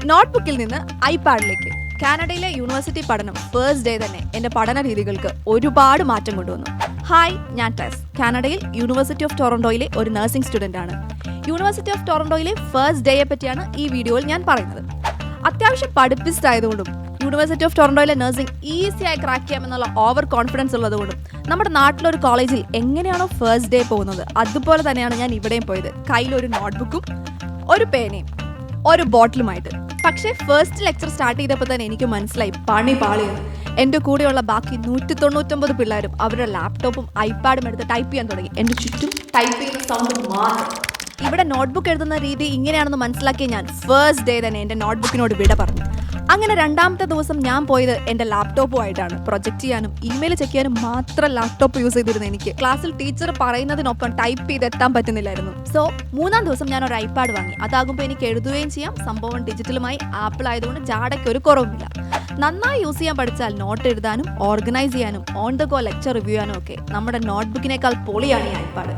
നോട്ട്ബുക്കിൽ നിന്ന് ഐപാഡിലേക്ക്. കാനഡയിലെ യൂണിവേഴ്സിറ്റി പഠനം ഫസ്റ്റ് ഡേ തന്നെ എൻ്റെ പഠന രീതികൾക്ക് ഒരുപാട് മാറ്റം കൊണ്ടുവന്നു. ഹായ്, ഞാൻ ടെസ്. കാനഡയിൽ യൂണിവേഴ്സിറ്റി ഓഫ് ടൊറന്റോയിലെ ഒരു നഴ്സിംഗ് സ്റ്റുഡൻ്റ് ആണ്. യൂണിവേഴ്സിറ്റി ഓഫ് ടൊറന്റോയിലെ ഫസ്റ്റ് ഡേയെ പറ്റിയാണ് ഈ വീഡിയോയിൽ ഞാൻ പറയുന്നത്. അത്യാവശ്യം പഠിപ്പിസ്റ്റ് ആയതുകൊണ്ടും യൂണിവേഴ്സിറ്റി ഓഫ് ടൊറന്റോയിലെ നഴ്സിംഗ് ഈസിയായി ക്രാക്ക് ചെയ്യാമെന്നുള്ള ഓവർ കോൺഫിഡൻസ് ഉള്ളതുകൊണ്ടും നമ്മുടെ നാട്ടിലൊരു കോളേജിൽ എങ്ങനെയാണോ ഫസ്റ്റ് ഡേ പോകുന്നത് അതുപോലെ തന്നെയാണ് ഞാൻ ഇവിടെയും പോയത്. കയ്യിലൊരു നോട്ട്ബുക്കും ഒരു പേനയും ഒരു ബോട്ടിലുമായിട്ട്. പക്ഷേ ഫസ്റ്റ് ലെക്ചർ സ്റ്റാർട്ട് ചെയ്തപ്പോൾ തന്നെ എനിക്ക് മനസ്സിലായി പണി പാളിയെന്ന്. എൻ്റെ കൂടെയുള്ള ബാക്കി 199 പിള്ളേരും അവരുടെ ലാപ്ടോപ്പും ഐപാഡും എടുത്ത് ടൈപ്പ് ചെയ്യാൻ തുടങ്ങി. എൻ്റെ ചുറ്റും ടൈപ്പ് ചെയ്യുന്ന സൗണ്ട് മാത്രം. ഇവിടെ നോട്ട്ബുക്ക് എഴുതുന്ന രീതി ഇങ്ങനെയാണെന്ന് മനസ്സിലാക്കിയ ഞാൻ ഫസ്റ്റ് ഡേ തന്നെ എൻ്റെ നോട്ട്ബുക്കിനോട് വിട പറഞ്ഞു. അങ്ങനെ രണ്ടാമത്തെ ദിവസം ഞാൻ പോയത് എൻ്റെ ലാപ്ടോപ്പുമായിട്ടാണ്. പ്രൊജക്റ്റ് ചെയ്യാനും ഇമെയിൽ ചെക്ക് ചെയ്യാനും മാത്രം ലാപ്ടോപ്പ് യൂസ് ചെയ്തിരുന്നു. എനിക്ക് ക്ലാസ്സിൽ ടീച്ചർ പറയുന്നതിനൊപ്പം ടൈപ്പ് ചെയ്ത് എത്താൻ പറ്റുന്നില്ലായിരുന്നു. സോ മൂന്നാം ദിവസം ഞാൻ ഒരു ഐപാഡ് വാങ്ങി. അതാകുമ്പോൾ എനിക്ക് എഴുതുകയും ചെയ്യാം. സംഭവം ഡിജിറ്റലുമായി ആപ്പിൾ ആയതുകൊണ്ട് ജാടയ്ക്ക് ഒരു കുറവുമില്ല. നന്നായി യൂസ് ചെയ്യാൻ പഠിച്ചാൽ നോട്ട് എഴുതാനും ഓർഗനൈസ് ചെയ്യാനും on the go lecture review ചെയ്യാനും ഒക്കെ നമ്മുടെ നോട്ട്ബുക്കിനേക്കാൾ പൊളിയാണ് ഈ ഐപാഡ്.